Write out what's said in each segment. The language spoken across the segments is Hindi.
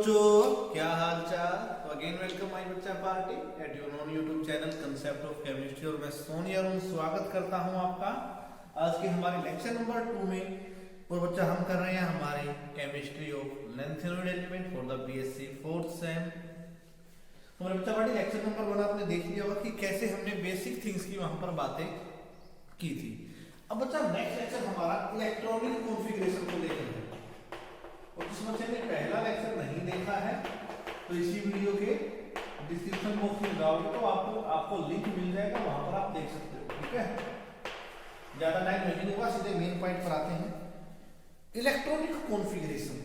बच्चों, क्या हाल चाल। तो अगेन वेलकम माय बच्चा party at your non YouTube channel concept of chemistry. और मैं सोनिया स्वागत करता हूं आपका आज के हमारे लेक्चर नंबर 2 में। और बच्चा हम कर रहे हैं हमारे chemistry of lanthanoid element for the BSc 4th same. तो मेरे बच्चा पार्टी लेक्चर नंबर 1 आपने देख लिया होगा कि कैसे हमने बेसिक थिंग्स की वहां पर बातें की थी। अब बच्चा नेक्स्ट लेक्चर हमारा इलेक्ट्रॉनिक कॉन्फ़िगरेशन को लेकर है। और जिस बच्चे ने पहला लेक्चर नहीं देखा है तो इसी वीडियो के डिस्क्रिप्शन बॉक्स में जाओगे तो आपको लिंक मिल जाएगा, वहां पर आप देख सकते हो। ठीक है, ज्यादा टाइम नहीं लूंगा, सीधे मेन पॉइंट पर आते हैं। इलेक्ट्रॉनिक कॉन्फ़िगरेशन,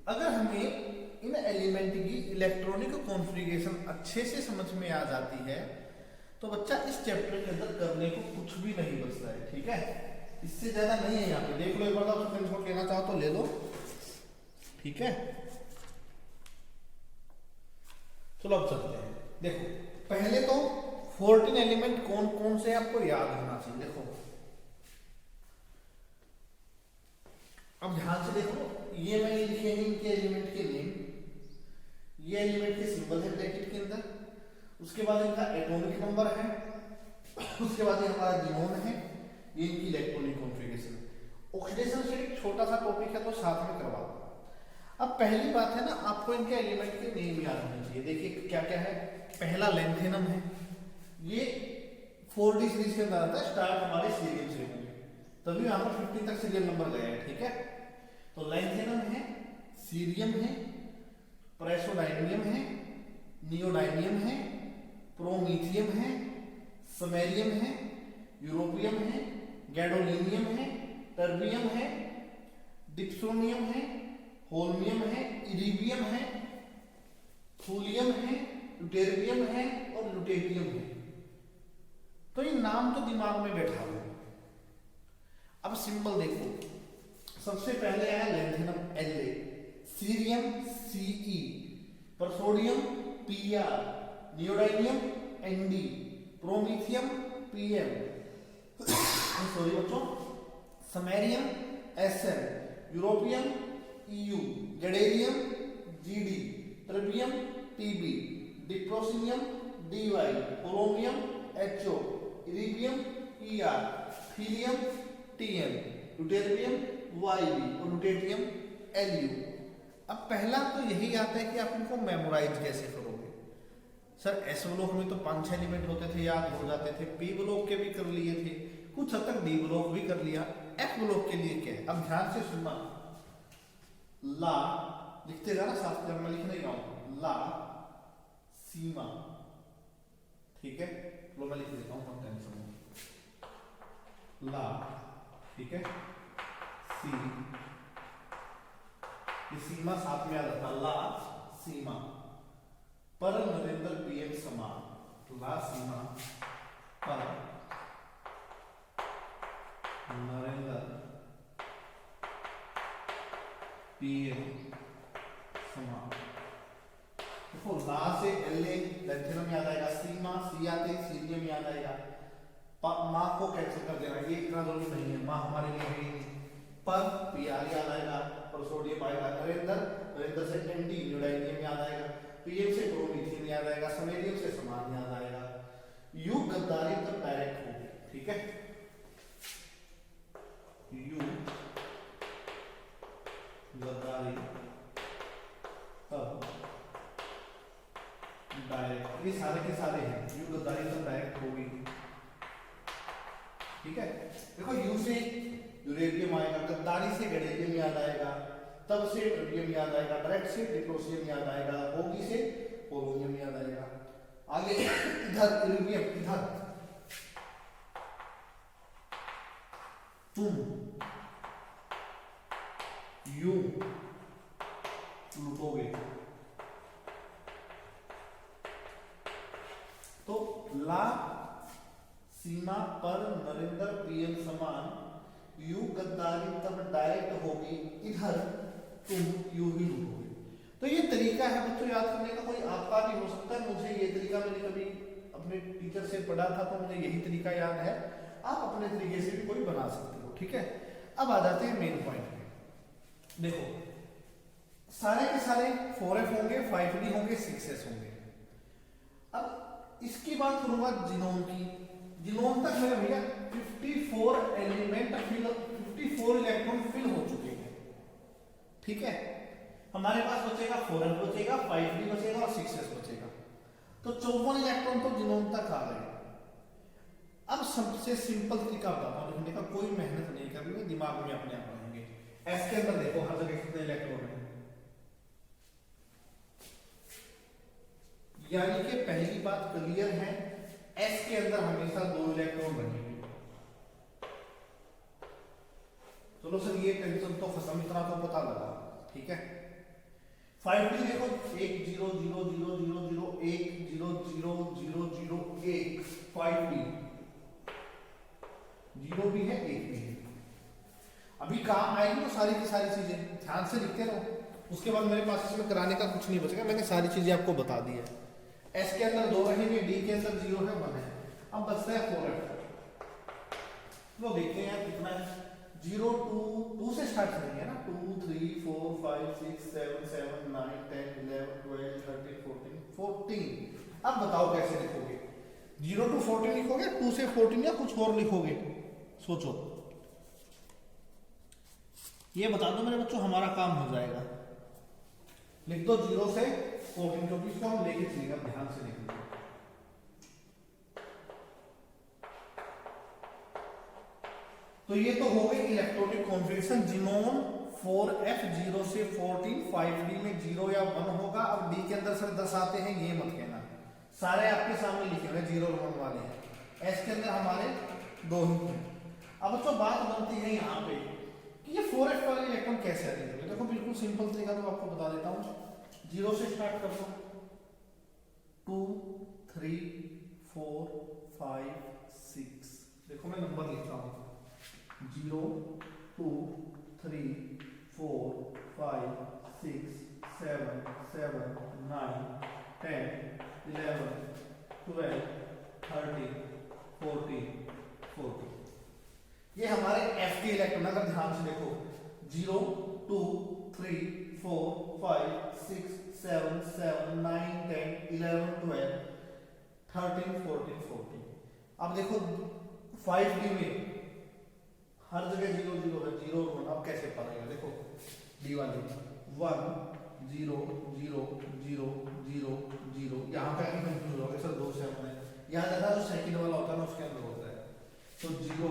अगर हमें इन एलिमेंट की इलेक्ट्रॉनिक कॉन्फ़िगरेशन अच्छे से समझ में आ जाती है तो बच्चा इस चैप्टर के अंदर करने को कुछ भी नहीं बचता है। ठीक है, इससे ज्यादा नहीं है। यहाँ पे देख लो एक बार, तो फ्रेंड्स को कहना चाहो तो ले लो। ठीक है, चलो अब चलते हैं। देखो पहले तो 14 एलिमेंट कौन कौन से आपको याद होना चाहिए। देखो अब ध्यान से देखो, ये मैं लिखे हैं इनके एलिमेंट के नेम, ये एलिमेंट के सिंबल है ब्रैकेट के अंदर, उसके बाद इनका एटॉमिक नंबर है, उसके बाद ये हमारा जीनोम है, ये इनकी इलेक्ट्रॉनिक कॉन्फ़िगरेशन है। ऑक्सीडेशन से एक छोटा सा टॉपिक है तो साथ में करवा दो। अब पहली बात है ना, आपको इनके एलिमेंट के नेम याद होने चाहिए। देखिए क्या क्या है। पहला लेंथेनम है, ये 4D सीरीज के अंदर आता है, स्टार्ट हमारे सीरियम से होंगे, तभी यहां पर 50 तक सीरियल नंबर गया है। ठीक है, तो लेंथेनम है, सीरियम है, प्रेसोडाइनियम है, नियोडाइनियम है, प्रोमीथियम है, समैरियम है, यूरोपियम है, गैडोलिनियम है, टर्बियम है, डिक्सोनियम है, होल्मियम है, इरिबियम है, थूलियम है, ल्यूटेरियम है और ल्यूटेटियम है। तो ये नाम तो दिमाग में बैठा हुआ। अब सिंबल देखो, सबसे पहले है lanthanum La, cerium Ce, praseodymium Pr, neodymium Nd, promethium Pm, sorry बच्चों, samarium Sm, europium EU, gadolinium Gd, terbium Tb, dysprosium Dy, holmium Ho, erbium Er, thulium Tm, ल्यूटेरियम Yb और ल्यूटेटियम Lu। अब पहला तो यही आता है कि आप इनको मेमोराइज कैसे करोगे। सर एस ब्लॉक में तो 5-6 एलिमेंट होते थे, याद हो जाते थे। पी ब्लॉक के भी कर लिए थे, कुछ हद तक डी ब्लॉक भी कर लिया। एफ ब्लॉक के लिए क्या है, अब ध्यान से सुनना। ला लिखते जाना साथ, जब मैं लिख नहीं रहा हूं, ला सीमा। ठीक है, लो मैं लिख देता हूं, कम टेंशन हो। ला, ठीक है, सी, ये सीमा साथ में आ जाता, ला सीमा, पर नरेंद्र पीएम समान। ला सीमा पर नरेंद्र पीएम समान। देखो ला से La लेंथेनम याद आएगा, सीमा सी आते सीरियम याद आएगा, माँ को कैंसिल कर देना, ये इतना जरूरी नहीं है, माँ हमारे लिए है ही। पर Pr याद आएगा, पर सोडियम आएगा, नरेंद्र से एंटी न्यूडाइनियम याद आएगा, पीएम से प्रोमीथियम याद आएगा, समैरियम से समान याद आएगा। यू गद्दारी तो डायरेक्ट हो। ठीक है, यू गद्दारी तब डायरेक्ट, ये सारे के सारे हैं, यू गद्दारी तब डायरेक्ट होगी। ठीक है, देखो यू से यूरेनियम आएगा, गद्दारी से गैडेरियम याद आएगा, तब से टर्बियम याद आएगा, डायरेक्ट से डिप्रोसियम याद आएगा, होगी से पोलोनियम याद आएगा। आगे इधर इरिबियम, इधर तुम यू लुटोगे। तो ला सीमा पर नरेंद्र पीएम समान, यू गद्दारी तब डायरेक्ट होगी, इधर तुम यू ही लुटोगे। तो ये तरीका है बच्चों याद करने का, कोई आपका भी हो सकता है। मुझे ये तरीका मैंने कभी अपने टीचर से पढ़ा था तो मुझे यही तरीका याद है, आप अपने तरीके से भी कोई बना सकते हो। ठीक है, अब आ जाते हैं मेन पॉइंट पे। देखो सारे के सारे 4f होंगे, 5d होंगे, 6s होंगे। अब इसकी बात करूंगा जीनोम की। जीनोम तक मेरे भैया 54 एलिमेंट फिल, 54 इलेक्ट्रॉन फिल हो चुके हैं। ठीक है, हमारे पास बचेगा 4f बचेगा, 5d बचेगा और 6s बचेगा। तो 54 इलेक्ट्रॉन तो जीनोम तक आ गए। अब सबसे सिंपल तरीका बताता हूं लिखने का, कोई मेहनत नहीं करनी है, दिमाग में अपने आप रहेंगे। एस के अंदर देखो हर जगह कितने इलेक्ट्रॉन है, यानी कि पहली बात क्लियर है, एस के अंदर हमेशा 2 इलेक्ट्रॉन रहेंगे। चलो सर ये टेंशन तो खत्म, इतना तो पता लगा। ठीक है, 5d देखो 1 0 0 0 0 0 1 0 0 0 0 1 5d 0 भी है 1 भी है। अभी काम आएगी तो सारी की सारी चीजें ध्यान से लिखते रहो, उसके बाद मेरे पास इसमें कराने का कुछ नहीं बचेगा, मैंने सारी चीजें आपको बता दी है। एस के अंदर 2 रहेंगे, डी के अंदर 0 है 1 है। अब बचता है 4f, वो देखते हैं यार कितना है। 0 2 से स्टार्ट करेंगे ना, 2 3 4 5 6 7 7 9 10 11 12 13 14 14। अब बताओ कैसे लिखोगे, 0 to 14 लिखोगे, 2 से 14 या कुछ और लिखोगे, सोचो। ये बता दो मेरे बच्चों, हमारा काम हो जाएगा। लिख दो 0 से 14, क्योंकि इसको हम लेके चलेंगे, ध्यान से लिखिए। तो ये तो हो गई इलेक्ट्रॉनिक कॉन्फ़िगरेशन जीनोम 4f 0 से 14, 5d में 0 या 1 होगा। अब d के अंदर सर 10 आते हैं, ये मत कहना, सारे आपके सामने लिखे हुए 0 और 1 वाले हैं। s के अंदर हमारे 2 ही हैं। अब तो बात बनती है यहाँ पे कि ये 4f वाले इलेक्ट्रॉन कैसे अरेंज होंगे। देखो बिल्कुल सिंपल तरीका तो आपको बता देता हूँ, 0 से स्टार्ट कर दो, 2 3 4 5 6। देखो मैं नंबर लिखता हूँ, 0 2 3 4 5 6 7 7 9 10 11 12 13 14 14। ये हमारे F के इलेक्ट्रॉन, अगर ध्यान से देखो 0 2 3 4 5 6 7 7 9 10 11 12 13 14 14। अब देखो 5d में हर जगह 0 0 है, 0 1। अब कैसे पढ़ेगा, देखो d वाले 1 0 0 0 0 0। यहाँ पे आगे कंफ्यूज हो गए सर, 2 से अपने यहाँ देखा जो सेकंड वाला होता है ना, उसके अंदर होता है। तो 0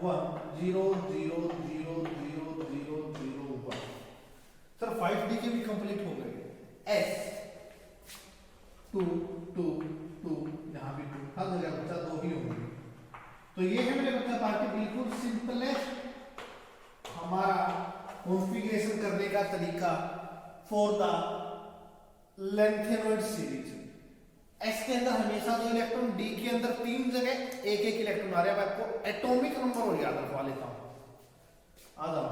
1 0 0 0 0 0 0 1। सर 5d के भी कंप्लीट हो गए। s 2 2 2, यहाँ भी 2, हर जगह बच्चा 2 ही होंगे। तो ये है मेरे बच्चा पार्टी बिल्कुल सिंपलेस्ट हमारा कॉन्फ़िगरेशन करने का तरीका for the lanthanoid series. S के अंदर हमेशा 2 इलेक्ट्रॉन, डी के अंदर 3 जगह 1 1 इलेक्ट्रॉन आ रहा है। मैं आपको एटॉमिक नंबर और याद रखवा लेता हूं, आ जाओ,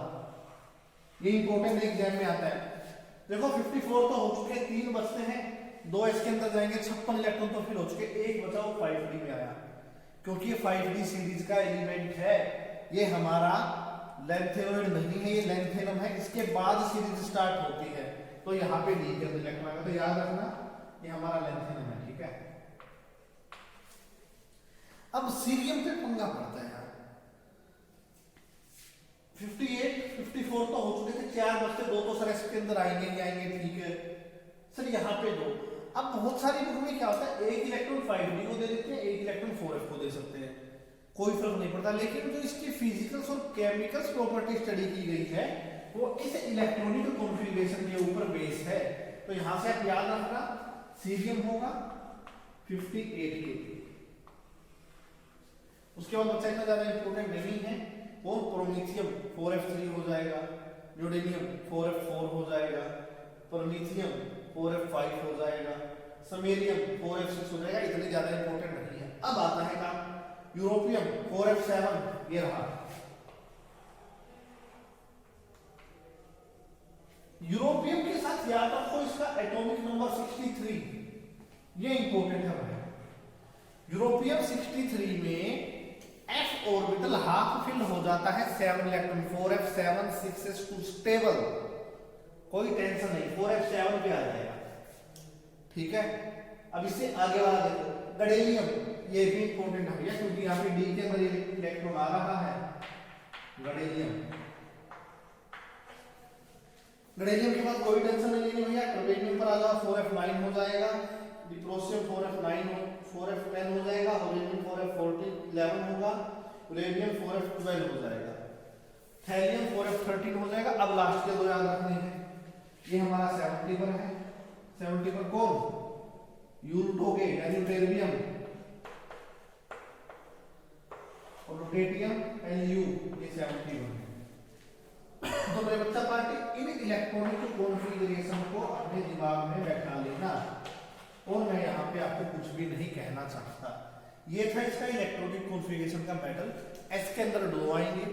ये इंपॉर्टेंट एग्जाम में आता है। देखो 54 तो हो चुके, 3 बचते हैं, 2 एस के अंदर जाएंगे, 56 इलेक्ट्रॉन तो फिल हो चुके, एक बचा वो 5d में आया, क्योंकि ये 5d सीरीज का एलिमेंट है। ये हमारा लेंथेनॉइड नहीं है, ये लेंथेनम है, इसके बाद सीरीज स्टार्ट होती है। तो यहाँ पे डी के अंदर इलेक्ट्रॉन आएगा, तो याद रखना ये हमारा लेंथेनम है। ठीक है, अब सीरियम पे पंगा पड़ता है यार। 58 54 तो हो चुके थे, 4 बचते, 2 तो सर इसके अंदर आएंगे ही आएंगे। ठीक है सर, यहाँ पे 2। अब बहुत सारी बुक में क्या होता है, 1 इलेक्ट्रॉन 5d को दे देते हैं, 1 इलेक्ट्रॉन 4f को दे सकते हैं, कोई फर्क नहीं पड़ता। लेकिन जो इसकी फिजिकल्स और केमिकल्स प्रॉपर्टी स्टडी की गई है वो इस इलेक्ट्रॉनिक कॉन्फ़िगरेशन के ऊपर बेस है। तो यहां से आप याद रखना, सीरियम होगा 58 के। उसके बाद बच्चा इतना ज्यादा इंपोर्टेंट नहीं है, और प्रोमीथियम 4f3 हो जाएगा, न्यूडेनियम 4f4 हो जाएगा, परमीथियम 4f5 हो जाएगा, समेरियम 4f6 हो जाएगा। इतने ज्यादा इंपॉर्टेंट नहीं है। अब आता है काम यूरोपियम 4f7, ये रहा। यूरोपियम के साथ याद रखो इसका एटॉमिक नंबर 63, ये इंपॉर्टेंट है भाई। यूरोपियम 63 में f ऑर्बिटल हाफ फिल हो जाता है, 7 इलेक्ट्रॉन 4f7 6s2 स्टेबल कोई टेंशन नहीं, 4f7 पे आ जाएगा। ठीक है, अब इससे आगे वाला देखो गडेलियम, ये भी इंपॉर्टेंट है भैया क्योंकि यहाँ पे डी के अंदर इलेक्ट्रॉन आ रहा है। गडेलियम, गडेलियम के बाद कोई टेंशन नहीं लेनी भैया, टर्बेनियम पर आ जाओ 4f9 हो जाएगा, डिप्रोसियम 4f10 हो जाएगा, होलेनियम 4f11 होगा, यूरेनियम 4f12 हो जाएगा, थैलियम 4f13 हो जाएगा। अब लास्ट के दो याद रखने हैं, ये हमारा 70 पर है, 70 पर कौन, यूरोटोगे यानी यूटेरियम और रोटेटियम Lu, ये 71 है। तो मेरे बच्चा पार्टी इन इलेक्ट्रॉनिक कॉन्फ़िगरेशन को अपने दिमाग में बैठा लेना, और मैं यहाँ पे आपको कुछ भी नहीं कहना चाहता। ये था इसका इलेक्ट्रॉनिक कॉन्फ़िगरेशन का मेटल। एस के अंदर दो आएंगे,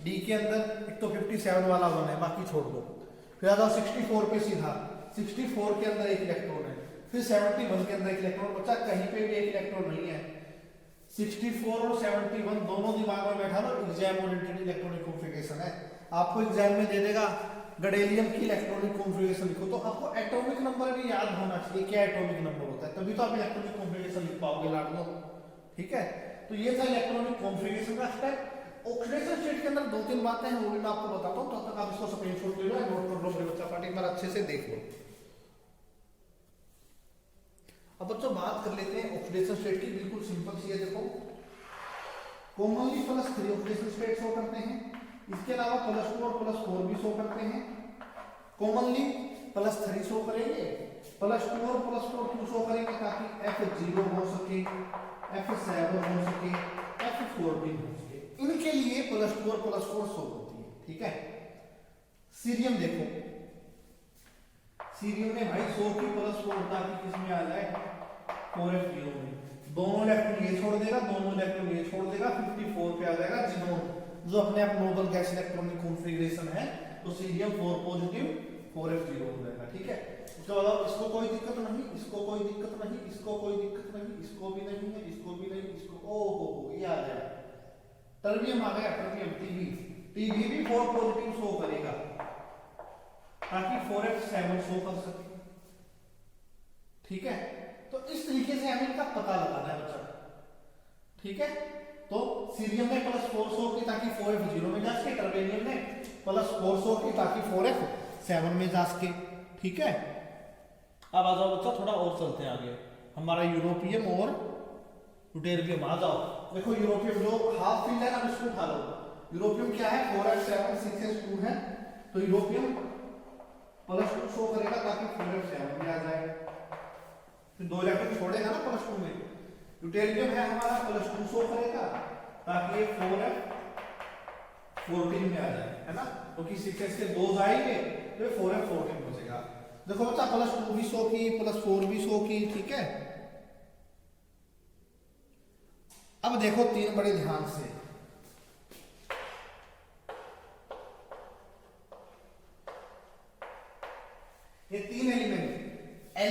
डी के अंदर एक तो 57 वाला 1 है, बाकी छोड़ दो। फिर आ जाओ 64 पे सीधा, 64 के अंदर एक इलेक्ट्रॉन है, फिर 71 के अंदर एक इलेक्ट्रॉन। बच्चा कहीं पे भी एक इलेक्ट्रॉन नहीं है, 64 और 71 दोनों दिमाग में बैठा लो, एग्जाम ओरिएंटेड इलेक्ट्रॉनिक कॉन्फ़िगरेशन है। आपको एग्जाम में दे देगा गडेलियम की इलेक्ट्रॉनिक कॉन्फ़िगरेशन लिखो, तो आपको एटॉमिक नंबर भी याद होना चाहिए, क्या एटॉमिक नंबर होता है, तभी तो आप इलेक्ट्रॉनिक कॉन्फ़िगरेशन लिख पाओगे लाडलो। ठीक है, तो ये था इलेक्ट्रॉनिक कॉन्फ़िगरेशन का स्टेप। ऑक्सीडेशन स्टेट के अंदर 2-3 बातें हैं, वो भी मैं आपको बताता हूँ, तब तक आप इसको स्क्रीनशॉट ले लो, नोट कर लो मेरे बच्चा पार्टी, एक बार अच्छे से देख लो। अब बच्चों बात कर लेते हैं ऑक्सीडेशन स्टेट की, बिल्कुल सिंपल सी है। देखो कॉमनली +3 ऑक्सीडेशन स्टेट शो करते हैं, इसके अलावा +2 और +4 भी शो करते हैं। कॉमनली +3 शो करेंगे, +2 और +4 क्यों शो करेंगे, ताकि F0 हो सके, F7 हो सके, F14 हो सके, इनके लिए +2 और +4 शो होती है। ठीक है, सीरियम देखो, सीरियम में भाई 100 की +4 ताकि किसमें आ जाए, 4f0 में। दोनों इलेक्ट्रॉन ये छोड़ देगा, दोनों इलेक्ट्रॉन ये छोड़ देगा, 54 पे आ जाएगा जिनोन, जो अपने आप नोबल गैस इलेक्ट्रॉनिक कॉन्फ़िगरेशन है, तो सीरियम 4 पॉजिटिव 4f0 हो जाएगा। ठीक है, उसके बाद इसको कोई दिक्कत नहीं, इसको कोई दिक्कत नहीं, इसको कोई दिक्कत नहीं, इसको भी नहीं है, इसको भी नहीं, इसको ओहो ये आ गया, टर्बियम आ गया, टर्बियम टीबी भी 4 पॉजिटिव शो करेगा ताकि 4f7 शो कर सके। ठीक है, तो इस तरीके से हमें इनका पता लगाना है बच्चा। ठीक है, तो सीरियम ने +4 शो की ताकि 4f0 में जा सके, टर्बेनियम ने +4 शो की ताकि 4f7 में जा सके। ठीक है, अब आ जाओ बच्चा थोड़ा और चलते हैं आगे, हमारा यूरोपियम और यूटेरियम आ जाओ। देखो यूरोपियम जो हाफ फील्ड है ना, इसको उठा लो। यूरोपियम क्या है, 4f7 6s2 है, तो यूरोपियम +2 शो करेगा ताकि 4f7 में आ जाए, फिर 2 इलेक्ट्रॉन छोड़ेगा ना +2 में। यूटेरियम है हमारा +2 शो करेगा ताकि ये 4f14 में आ जाए, है ना, क्योंकि 6s के 2 जाएंगे तो 4f14 बचेगा। देखो बच्चा +2 भी शो की, +4 भी शो की। ठीक है, अब देखो 3 बड़े ध्यान से, ये 3 एलिमेंट La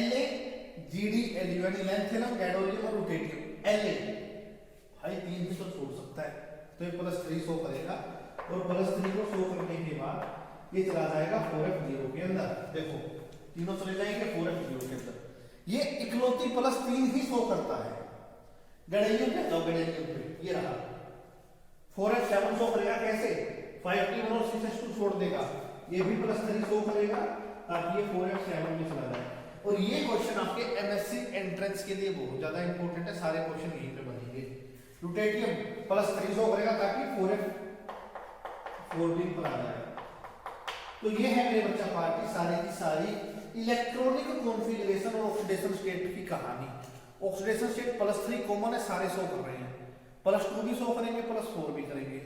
Gd Lu यानी लैंथेनम, गैडोलियम और रुटेटियम। La भाई 3 भी तो छोड़ सकता है, तो ये +3 शो करेगा, और +3 को शो करने के बाद ये चला जाएगा 4f0 के अंदर। देखो तीनों चले जाएंगे 4f0 के अंदर, ये इकलौती +3 ही शो करता है। गैडोलियम पे, गैडोलियम पे ये रहा 4f7 शो करेगा, कैसे, 5t1 और 6s2 छोड़ देगा, ये भी +3 शो करेगा ताकि ये 4f7 में चला जाए। और ये क्वेश्चन आपके एमएससी एंट्रेंस के लिए बहुत ज्यादा इंपॉर्टेंट है, सारे क्वेश्चन यहीं पे बनेंगे। यूटेरियम +3 शो करेगा ताकि 4f14 पर आ जाए। तो ये है मेरे बच्चा पार्टी सारी की सारी इलेक्ट्रॉनिक कॉन्फ़िगरेशन और ऑक्सीडेशन स्टेट की कहानी। ऑक्सीडेशन स्टेट +3 कॉमन है, सारे शो कर रहे हैं, +2 भी शो करेंगे, +4 भी करेंगे,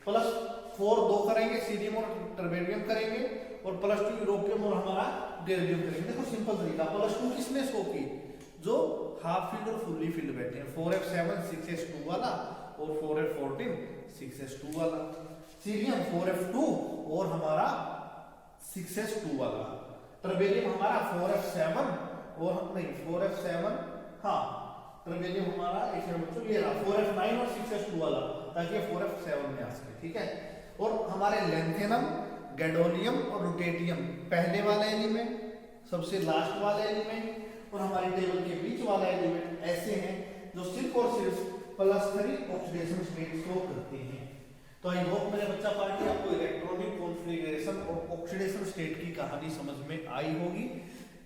+4 2 करेंगे, सीरियम और टर्बेनियम करेंगे, और +2 यूरोपियम और हमारा गैडोलियम करेंगे। देखो सिंपल तरीका, +2 किसने शो की, जो हाफ फील्ड और फुल्ली फील्ड बैठे हैं, 4f7 6s2 वाला और 4f14 6s2 वाला, सीरियम 4f2 और हमारा 6s2 वाला, टर्बेनियम हमारा 4f7 और नहीं 4f7, हाँ टर्बेनियम हमारा एक बच्चों ये रहा 4f9 और 6s2 वाला, ताकि 4f7 में आ सके। ठीक है, और हमारे लैंथेनम, गैडोलियम और रुटेटियम, पहले वाला एलिमेंट, सबसे लास्ट वाला एलिमेंट और हमारी टेबल के बीच वाला एलिमेंट ऐसे हैं जो सिर्फ और सिर्फ +3 ऑक्सीडेशन स्टेट शो करते हैं। तो आई होप मेरे बच्चा पार्टी आपको इलेक्ट्रॉनिक कॉन्फ़िगरेशन और ऑक्सीडेशन स्टेट की कहानी समझ में आई होगी।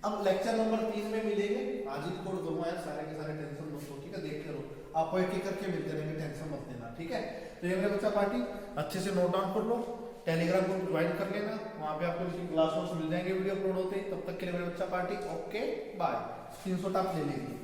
अब लेक्चर नंबर 3 में मिलेंगे। आज ही कोड करूंगा यार, सारे के सारे टेंशन मत लो, ठीक है, देखते रहो, आपको एक एक करके मिलते रहेंगे, टेंशन मत लेना, ठीक है। तो ये मेरे बच्चा पार्टी अच्छे से नोट डाउन कर लो, टेलीग्राम ग्रुप ज्वाइन कर लेना, वहां पे आपको इसकी क्लास नोट्स मिल जाएंगे वीडियो अपलोड होते ही। तब तक के लिए मेरे बच्चा पार्टी ओके बाय, स्क्रीनशॉट आप ले लीजिए।